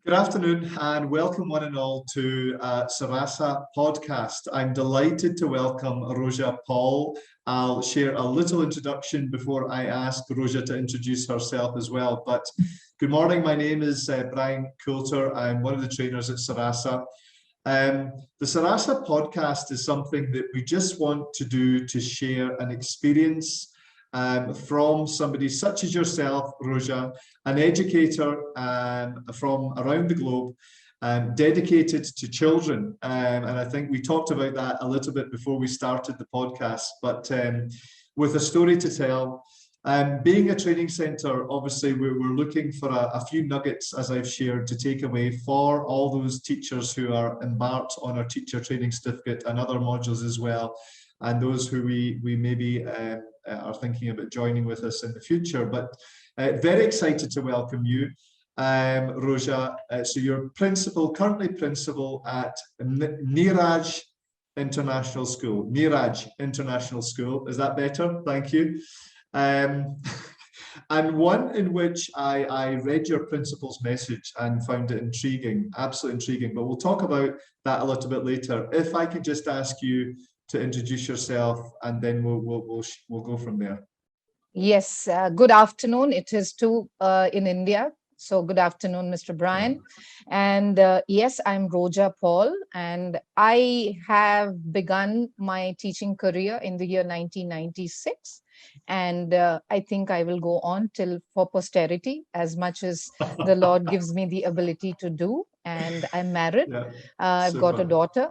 Good afternoon and welcome one and all to Suraasa podcast. I'm delighted to welcome Roja Paul. I'll share a little introduction before I ask Roja to introduce herself as well. But good morning, my name is Brian Coulter. I'm one of the trainers at Suraasa. The Suraasa podcast is something that we just want to do to share an experience from somebody such as yourself, Roja, an educator from around the globe, dedicated to children. And I think we talked about that a little bit before we started the podcast, but with a story to tell. Being a training centre, obviously we're looking for a few nuggets, as I've shared, to take away for all those teachers who are embarked on our teacher training certificate and other modules as well, and those who we maybe are thinking about joining with us in the future. But very excited to welcome you, Roja. So you're currently principal at Niraj International School. Niraj International School, is that better? Thank you. And one in which I read your principal's message and found it intriguing, absolutely intriguing, but we'll talk about that a little bit later. If I could just ask you to introduce yourself, and then we'll go from there. Yes, good afternoon. It is 2 in India. So good afternoon, Mr. Brian. And yes, I'm Roja Paul, and I have begun my teaching career in the year 1996. And I think I will go on till for posterity, as much as the Lord gives me the ability to do. And I'm married. Yeah, I've got a daughter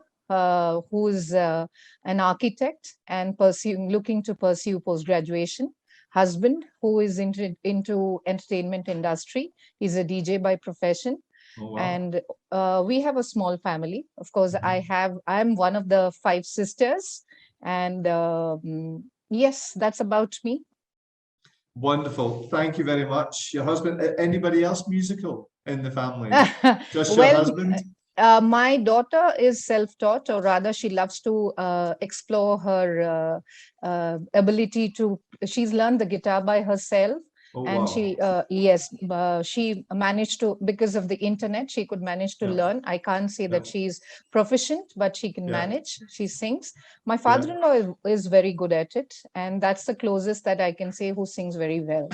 who's an architect and looking to pursue post-graduation. Husband who is into entertainment industry. He's a DJ by profession. Oh, wow. And we have a small family. Of course, I'm one of the 5 sisters. And yes, that's about me. Wonderful. Thank you very much. Your husband, anybody else musical in the family? Just your Well, husband? My daughter is self-taught, or rather she loves to explore her ability to, she's learned the guitar by herself. Oh, And wow. she managed to, because of the internet, she could manage to learn. I can't say that she's proficient, but she can manage. She sings. My father-in-law is very good at it. And that's the closest that I can say who sings very well.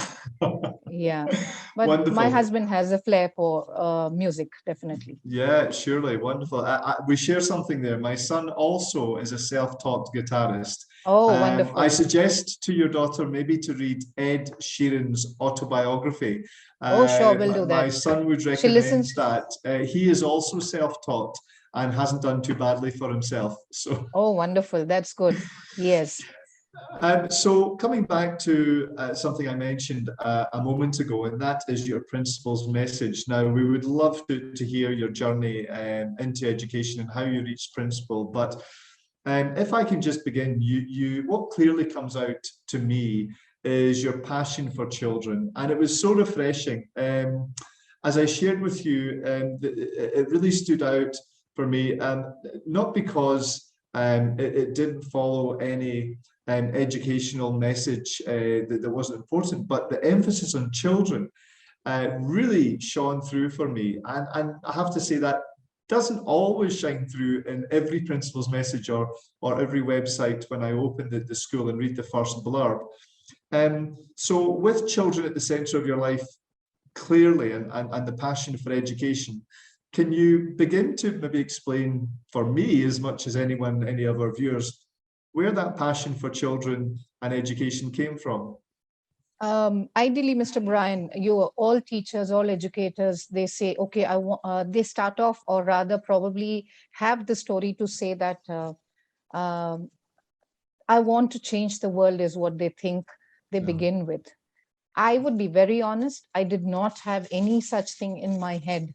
Yeah. But Wonderful. my husband has a flair for music, definitely. Yeah, surely. Wonderful. We share something there. My son also is a self-taught guitarist. Oh, wonderful. I suggest to your daughter maybe to read Ed Sheeran's autobiography. Oh, sure, we'll do that. My son would recommend that. He is also self-taught and hasn't done too badly for himself. So. Oh, wonderful. That's good. Yes. So coming back to something I mentioned a moment ago, and that is your principal's message. Now, we would love to hear your journey into education and how you reached principal. But if I can just begin, what clearly comes out to me is your passion for children. And it was so refreshing. As I shared with you, it really stood out for me, not because it didn't follow any educational message that wasn't important, but the emphasis on children really shone through for me. And I have to say that doesn't always shine through in every principal's message or every website when I open the school and read the first blurb. So with children at the center of your life, clearly, and the passion for education, can you begin to maybe explain for me, as much as any of our viewers, where that passion for children and education came from? Ideally, Mr. Brian, all teachers, all educators, they say, okay, they start off, or rather probably have the story to say that I want to change the world is what they think they begin with. I would be very honest, I did not have any such thing in my head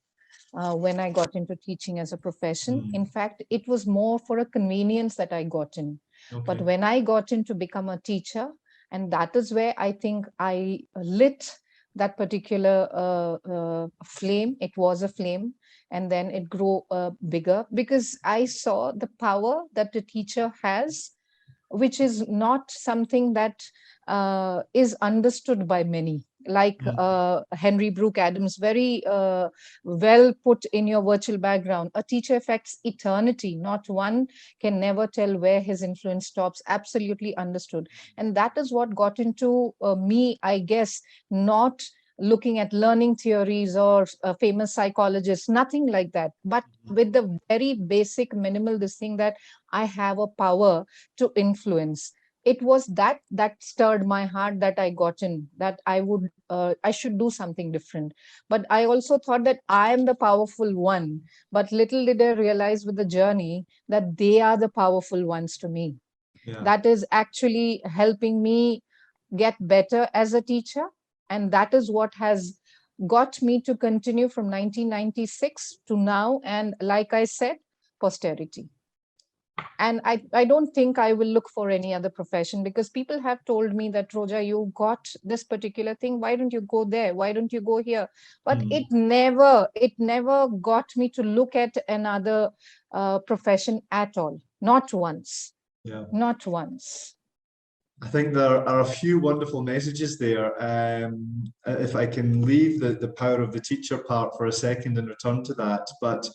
when I got into teaching as a profession. In fact, it was more for a convenience that I got in. But when I got in to become a teacher, and that is where I think I lit that particular flame. It was a flame, and then it grew bigger, because I saw the power that the teacher has, which is not something that is understood by many. like Henry Brooke Adams very well put in your virtual background. A teacher affects eternity. Not one can never tell where his influence stops. Absolutely understood. And that is what got into me, I guess, not looking at learning theories or famous psychologists, nothing like that, but with the very basic minimal this thing that I have a power to influence. It was that stirred my heart, that I got in, that I should do something different. But I also thought that I am the powerful one, but little did I realize with the journey that they are the powerful ones to me. Yeah. That is actually helping me get better as a teacher, and that is what has got me to continue from 1996 to now, and like I said, posterity. And I don't think I will look for any other profession, because people have told me that, Roja, you got this particular thing, why don't you go there, why don't you go here? But it never got me to look at another profession at all. Not once. Yeah. Not once. I think there are a few wonderful messages there. If I can leave the power of the teacher part for a second and return to that, but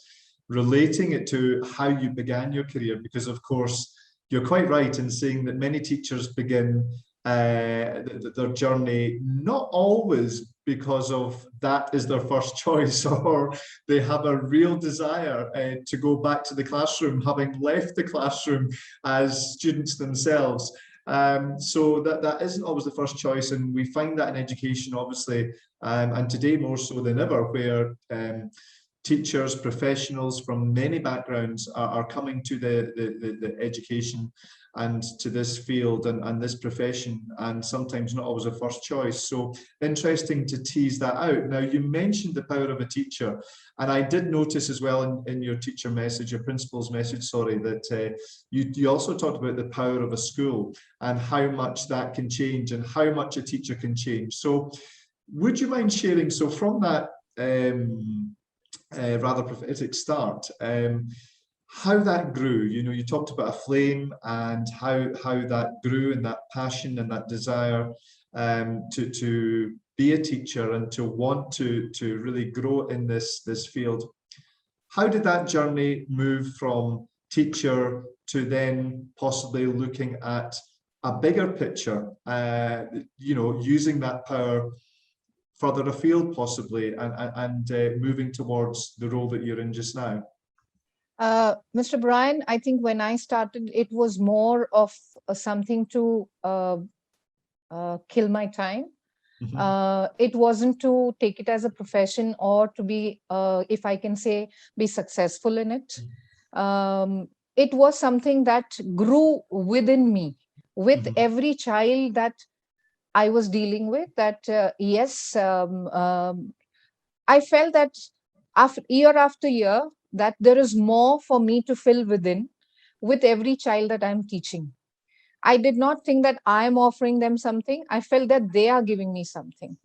relating it to how you began your career, because of course you're quite right in saying that many teachers begin their journey not always because of that is their first choice, or they have a real desire to go back to the classroom, having left the classroom as students themselves. So that isn't always the first choice, and we find that in education, obviously, and today more so than ever, where teachers, professionals from many backgrounds are coming to the education and to this field and this profession, and sometimes not always a first choice. So interesting to tease that out. Now, you mentioned the power of a teacher, and I did notice as well in your teacher message, your principal's message, sorry, that you also talked about the power of a school and how much that can change and how much a teacher can change. So would you mind sharing, so from that rather prophetic start, how that grew? You know, you talked about a flame and how that grew, and that passion and that desire to be a teacher and to want to really grow in this field. How did that journey move from teacher to then possibly looking at a bigger picture, you know, using that power further afield possibly, and moving towards the role that you're in just now? Mr. Brian, I think when I started, it was more of something to kill my time. It wasn't to take it as a profession or to be, if I can say, be successful in it. It was something that grew within me with every child that I was dealing with. That yes, I felt that year after year, that there is more for me to fill within with every child that I'm teaching. I did not think that I'm offering them something. I felt that they are giving me something.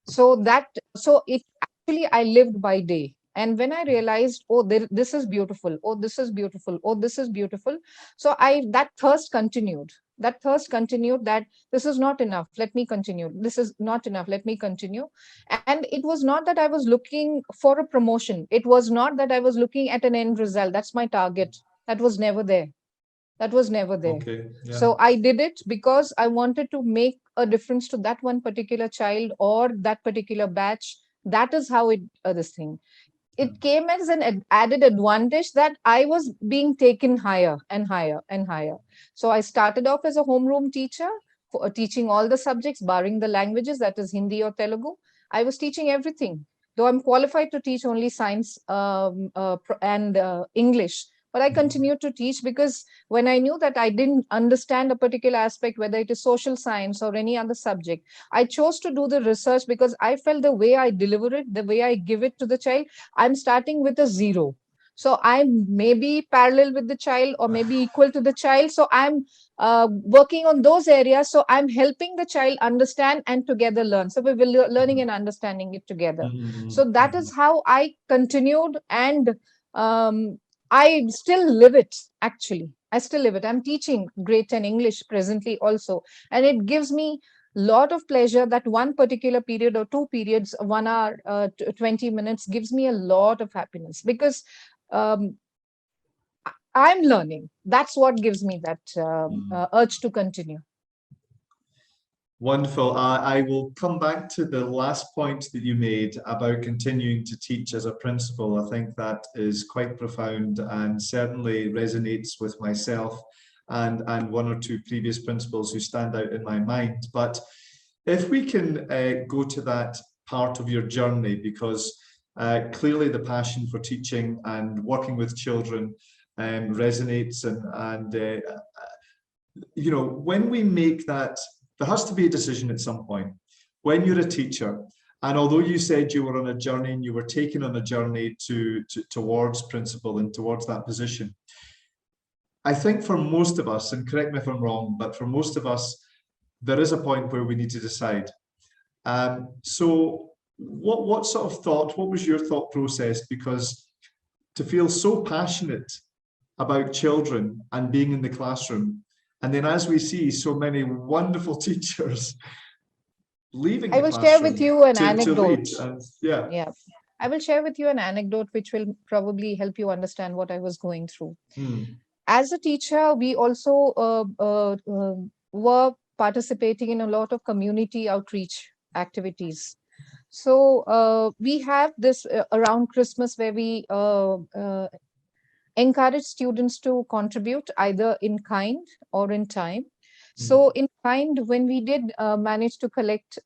So it actually, I lived by day. And when I realized, oh, this is beautiful, oh, this is beautiful, oh, this is beautiful. So that thirst continued. That this is not enough, let me continue. This is not enough, let me continue. And it was not that I was looking for a promotion. It was not that I was looking at an end result. That's my target. That was never there. Okay, yeah. So I did it because I wanted to make a difference to that one particular child or that particular batch. That is how this thing. It came as an added advantage that I was being taken higher and higher and higher. So I started off as a homeroom teacher, for teaching all the subjects, barring the languages, that is Hindi or Telugu. I was teaching everything, though I'm qualified to teach only science and English. But I continued to teach because when I knew that I didn't understand a particular aspect, whether it is social science or any other subject, I chose to do the research because I felt the way I deliver it, the way I give it to the child, I'm starting with a zero. So I may be parallel with the child or maybe equal to the child. So I'm working on those areas. So I'm helping the child understand and together learn. So we will learning and understanding it together. So that is how I continued, and I still live it, actually. I still live it. I'm teaching grade 10 English presently also. And it gives me lot of pleasure. That one particular period or two periods, 1 hour, 20 minutes gives me a lot of happiness, because um, I'm learning. That's what gives me that urge to continue. Wonderful. I will come back to the last point that you made about continuing to teach as a principal. I think that is quite profound and certainly resonates with myself and one or two previous principals who stand out in my mind. But if we can go to that part of your journey, because clearly the passion for teaching and working with children resonates, and you know, when we make that, there has to be a decision at some point. When you're a teacher, and although you said you were on a journey and you were taken on a journey towards principal and towards that position, I think for most of us, and correct me if I'm wrong, but for most of us, there is a point where we need to decide. So what sort of thought, what was your thought process? Because to feel so passionate about children and being in the classroom, and then as we see so many wonderful teachers leaving I the will share classroom with you an to anecdote. lead. And yeah. Yeah. I will share with you an anecdote which will probably help you understand what I was going through. As a teacher, we also were participating in a lot of community outreach activities. So we have this around Christmas, where we encourage students to contribute either in kind or in time. So in kind, when we did manage to collect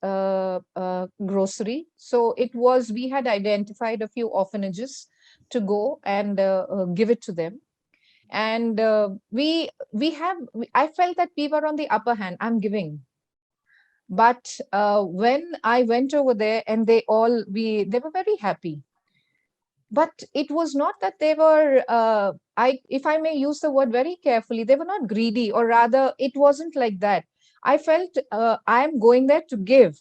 grocery, so it was, we had identified a few orphanages to go and give it to them. And I felt that we were on the upper hand. I'm giving. But when I went over there, and they were very happy. But it was not that they were, if I may use the word very carefully, they were not greedy, or rather, it wasn't like that. I felt I'm going there to give,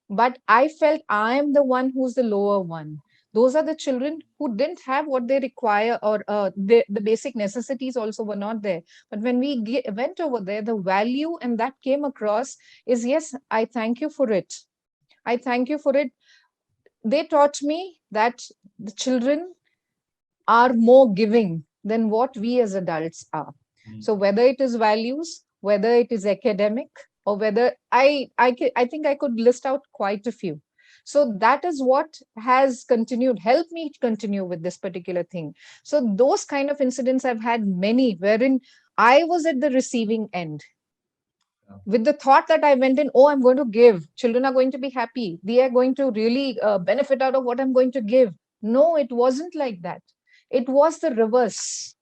but I felt I'm the one who's the lower one. Those are the children who didn't have what they require, or the basic necessities also were not there. But when we went over there, the value and that came across is, yes, I thank you for it. I thank you for it. They taught me that the children are more giving than what we as adults are. So whether it is values, whether it is academic, or whether I think I could list out quite a few. So that is what has helped me continue with this particular thing. So those kind of incidents, I've had many wherein I was at the receiving end, with the thought that I went in, oh, I'm going to give. Children are going to be happy. They are going to really benefit out of what I'm going to give. No, it wasn't like that. It was the reverse.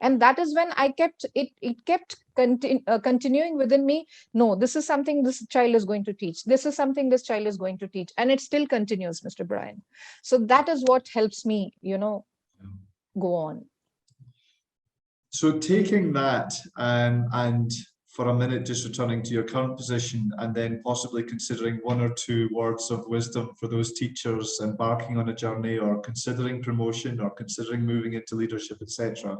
And that is when I kept, it kept continuing within me. No, this is something this child is going to teach. This is something this child is going to teach. And it still continues, Mr. Brian. So that is what helps me, go on. So taking that and for a minute, just returning to your current position, and then possibly considering one or two words of wisdom for those teachers embarking on a journey, or considering promotion, or considering moving into leadership, etc.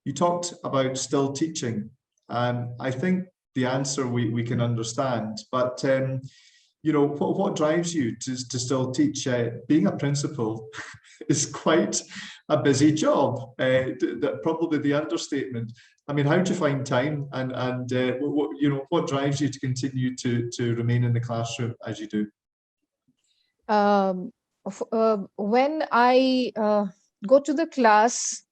You talked about still teaching. I think the answer we can understand, but what drives you to still teach? Being a principal is quite a busy job. Probably the understatement. I mean, how do you find time, and what drives you to continue to remain in the classroom as you do? When I go to the class,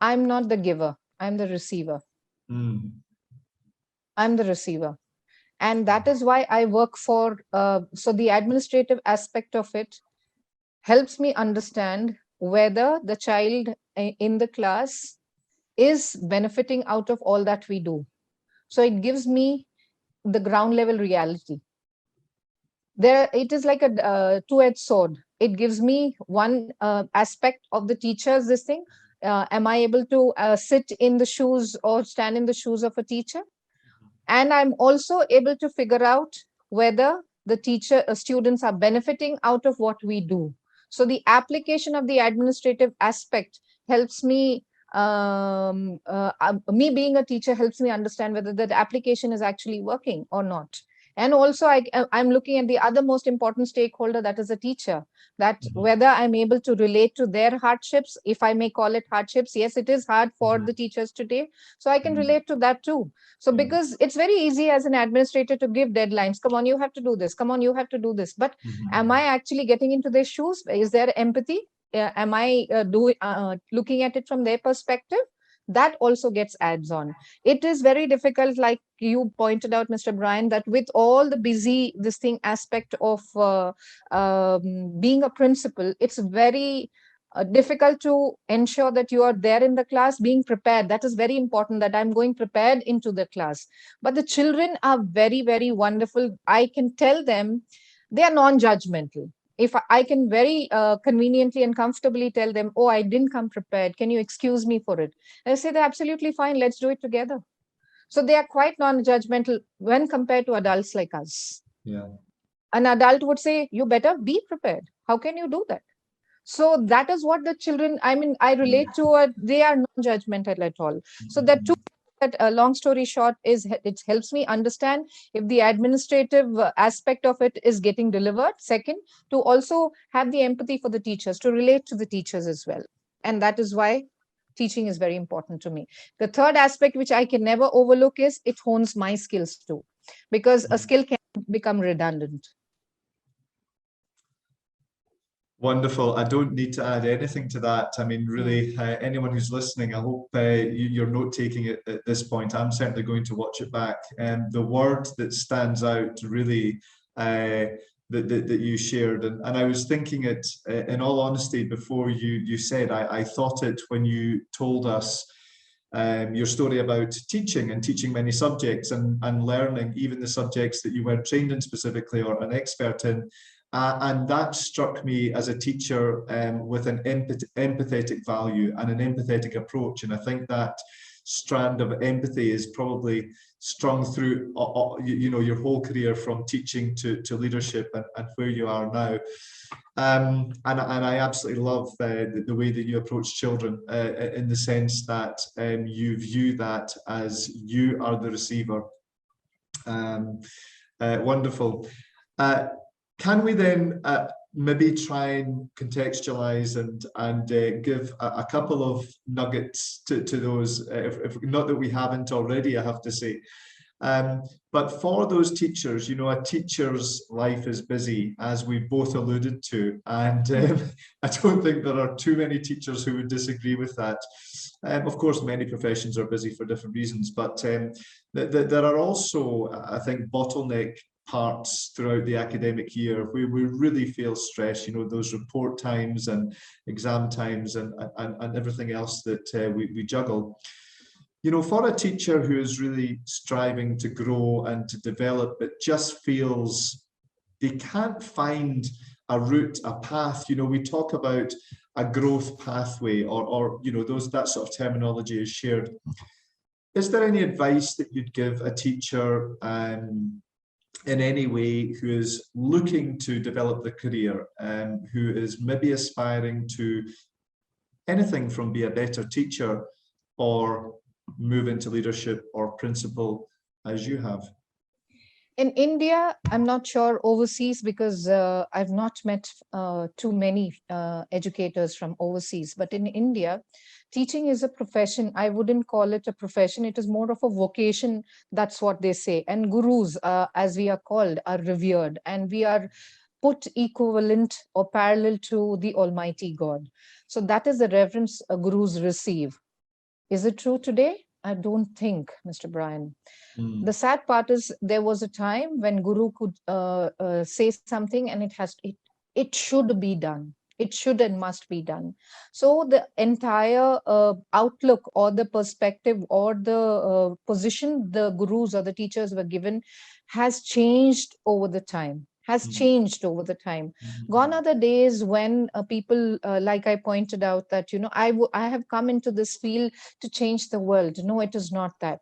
I'm not the giver. I'm the receiver. I'm the receiver. And that is why I work for, so the administrative aspect of it helps me understand whether the child in the class is benefiting out of all that we do. So it gives me the ground level reality. It is like a two-edged sword. It gives me one aspect of the teacher's this thing. Am I able to sit in the shoes or stand in the shoes of a teacher? And I'm also able to figure out whether the students are benefiting out of what we do. So the application of the administrative aspect helps me Me being a teacher helps me understand whether that application is actually working or not. And also I'm looking at the other most important stakeholder, that is a teacher, that whether I'm able to relate to their hardships, if I may call it hardships. Yes, it is hard for the teachers today. So I can relate to that too. So because it's very easy as an administrator to give deadlines. Come on, you have to do this. Come on, you have to do this. But am I actually getting into their shoes? Is there empathy? Am I looking at it from their perspective? That also gets adds on. It is very difficult, like you pointed out, Mr. Brian, that with all the busy this thing aspect of being a principal, it's very difficult to ensure that you are there in the class being prepared. That is very important, that I'm going prepared into the class. But the children are very, very wonderful. I can tell them they are non-judgmental. If I can very conveniently and comfortably tell them, oh, I didn't come prepared, can you excuse me for it? And I say, they're absolutely fine, let's do it together. So they are quite non-judgmental when compared to adults like us. Yeah. An adult would say, you better be prepared. How can you do that? So that is what the children, I mean, I relate to it. They are non-judgmental at all. So that two, that long story short is, it helps me understand if the administrative aspect of it is getting delivered. Second, to also have the empathy for the teachers, to relate to the teachers as well. And that is why teaching is very important to me. The third aspect, which I can never overlook, is it hones my skills too, because a skill can become redundant. Wonderful. I don't need to add anything to that. I mean, really, anyone who's listening, I hope you're note-taking at this point. I'm certainly going to watch it back. And the word that stands out really that you shared, and I was thinking it, in all honesty, before you said, I thought it when you told us your story about teaching and teaching many subjects and learning even the subjects that you weren't trained in specifically or an expert in. And that struck me as a teacher with an empathetic value and an empathetic approach. And I think that strand of empathy is probably strung through your whole career, from teaching to leadership and where you are now. And I absolutely love the way that you approach children, in the sense that you view that as you are the receiver. Wonderful. Can we then maybe try and contextualize and give a couple of nuggets to those, if not that we haven't already, I have to say. But for those teachers, a teacher's life is busy, as we both alluded to, and I don't think there are too many teachers who would disagree with that. Of course, many professions are busy for different reasons, but there are also, I think, bottleneck parts throughout the academic year where we really feel stress, those report times and exam times and everything else that we juggle. For a teacher who is really striving to grow and to develop, but just feels they can't find a route, a path. We talk about a growth pathway, or that sort of terminology is shared. Is there any advice that you'd give a teacher in any way who is looking to develop the career, who is maybe aspiring to anything from be a better teacher or move into leadership or principal, as you have? In India, I'm not sure overseas, because I've not met too many educators from overseas. But in India, teaching is a profession. I wouldn't call it a profession. It is more of a vocation. That's what they say. And gurus, as we are called, are revered. And we are put equivalent or parallel to the Almighty God. So that is the reverence gurus receive. Is it true today? I don't think, Mr. Brian. The sad part is there was a time when Guru could say something and it should be done. It should and must be done. So the entire outlook or the perspective or the position the gurus or the teachers were given has changed over the time. Gone are the days when people, like I pointed out, that I have come into this field to change the world. No, it is not that.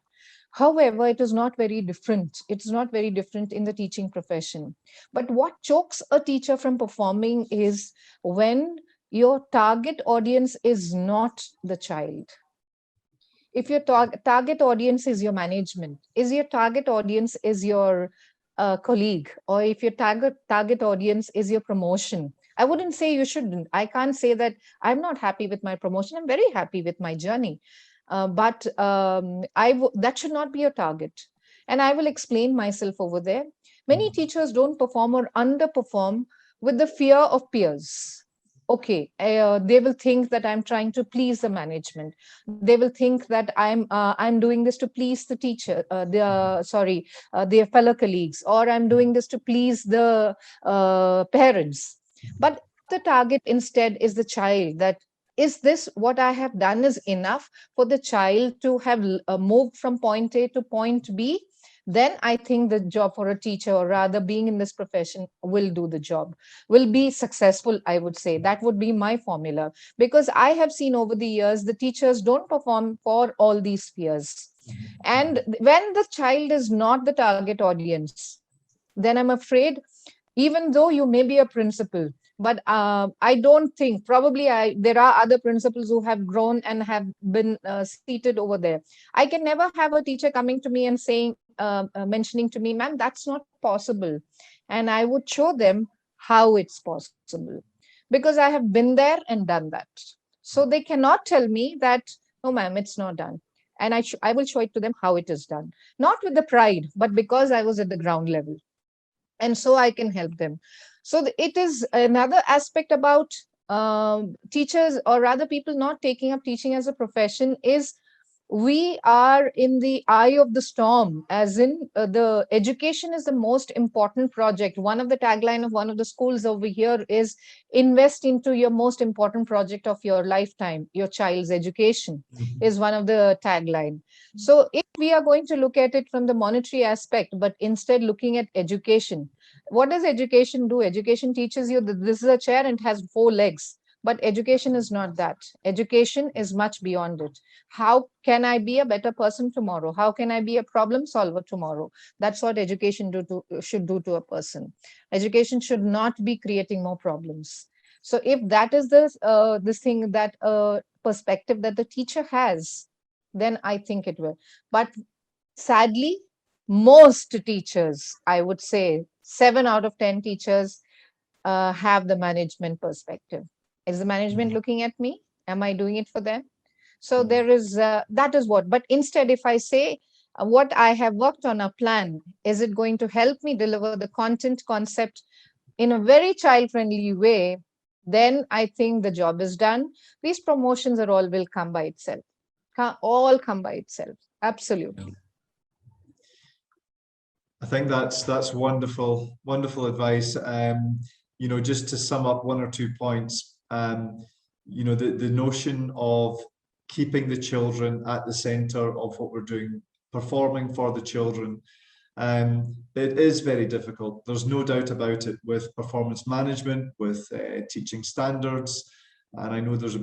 However, it is not very different. It's not very different in the teaching profession. But what chokes a teacher from performing is when your target audience is not the child. If your target audience is your management, is your target audience is your colleague, or if your target audience is your promotion, I wouldn't say you shouldn't. I can't say that I'm not happy with my promotion. I'm very happy with my journey. But that should not be your target. And I will explain myself over there. Many teachers don't perform or underperform with the fear of peers. Okay, they will think that I'm trying to please the management. They will think that I'm doing this to please the teacher, their fellow colleagues, or I'm doing this to please the parents. But the target instead is the child. That is this what I have done is enough for the child to have moved from point A to point B, then I think the job for a teacher, or rather being in this profession, will do the job, will be successful, I would say. That would be my formula. Because I have seen over the years, the teachers don't perform for all these fears. And when the child is not the target audience, then I'm afraid, even though you may be a principal, but I don't think, probably there are other principals who have grown and have been seated over there. I can never have a teacher coming to me and saying, mentioning to me, ma'am, that's not possible. And I would show them how it's possible, because I have been there and done that. So they cannot tell me that, no, ma'am, it's not done. And I will show it to them how it is done, not with the pride, but because I was at the ground level, and so I can help them. So it is another aspect about teachers, or rather people not taking up teaching as a profession, is we are in the eye of the storm, as in the education is the most important project. One of the tagline of one of the schools over here is, invest into your most important project of your lifetime, your child's education, is one of the tagline. So if we are going to look at it from the monetary aspect, but instead looking at education, what does education do? Education teaches you that this is a chair and it has four legs. But education is not that. Education is much beyond it. How can I be a better person tomorrow? How can I be a problem solver tomorrow? That's what education should do to a person. Education should not be creating more problems. So if that is this thing, that perspective that the teacher has, then I think it will. But sadly, most teachers, I would say 7 out of 10 teachers, have the management perspective. Is the management looking at me? Am I doing it for them? So there is, that is what. But instead, if I say what I have worked on a plan, is it going to help me deliver the content concept in a very child-friendly way? Then I think the job is done. These promotions are all will come by itself. All come by itself. Absolutely. I think that's wonderful, wonderful advice. Just to sum up one or 2 points, the notion of keeping the children at the center of what we're doing, performing for the children. It is very difficult. There's no doubt about it, with performance management, with teaching standards. And I know those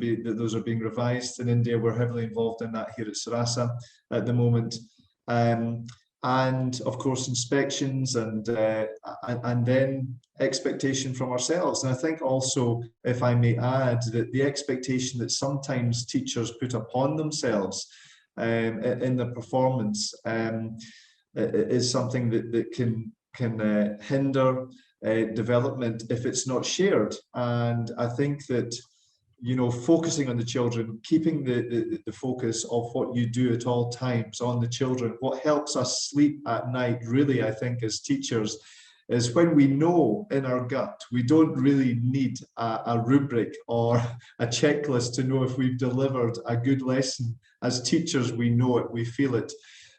are being revised in India. We're heavily involved in that here at Suraasa at the moment. And of course, inspections and then expectation from ourselves. And I think also, if I may add, that the expectation that sometimes teachers put upon themselves in the performance is something that can hinder development if it's not shared. And I think that, focusing on the children, keeping the focus of what you do at all times on the children, what helps us sleep at night, really, I think, as teachers, is when we know in our gut. We don't really need a rubric or a checklist to know if we've delivered a good lesson. As teachers, we know it, we feel it,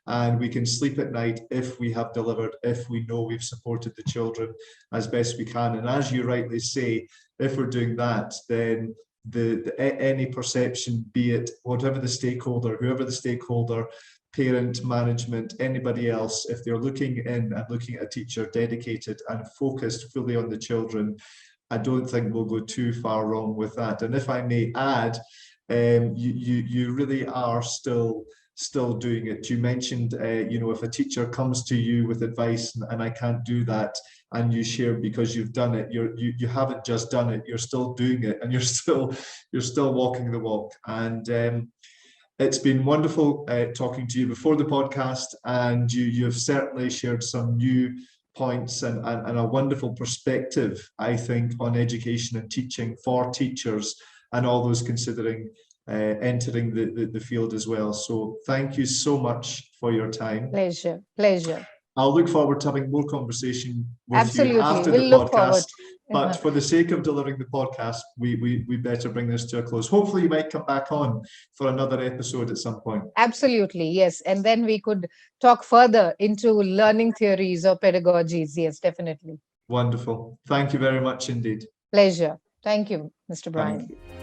and we can sleep at night if we have delivered, if we know we've supported the children as best we can. And as you rightly say, if we're doing that, then any perception, be it whoever the stakeholder, parent, management, anybody else, if they're looking in and looking at a teacher dedicated and focused fully on the children, I don't think we'll go too far wrong with that. And if I may add, you really are still doing it. You mentioned, if a teacher comes to you with advice and I can't do that, and you share because you've done it, you haven't just done it, you're still doing it, and you're still walking the walk. And It's been wonderful talking to you before the podcast, and you've certainly shared some new points and a wonderful perspective, I think, on education and teaching for teachers and all those considering entering the field as well. So thank you so much for your time. Pleasure, pleasure. I'll look forward to having more conversation with Absolutely. you after We'll the look forward. podcast. But for the sake of delivering the podcast, we better bring this to a close. Hopefully you might come back on for another episode at some point. Absolutely, yes. And then we could talk further into learning theories or pedagogies. Yes, definitely. Wonderful. Thank you very much indeed. Pleasure. Thank you, Mr. Brian. Thank you.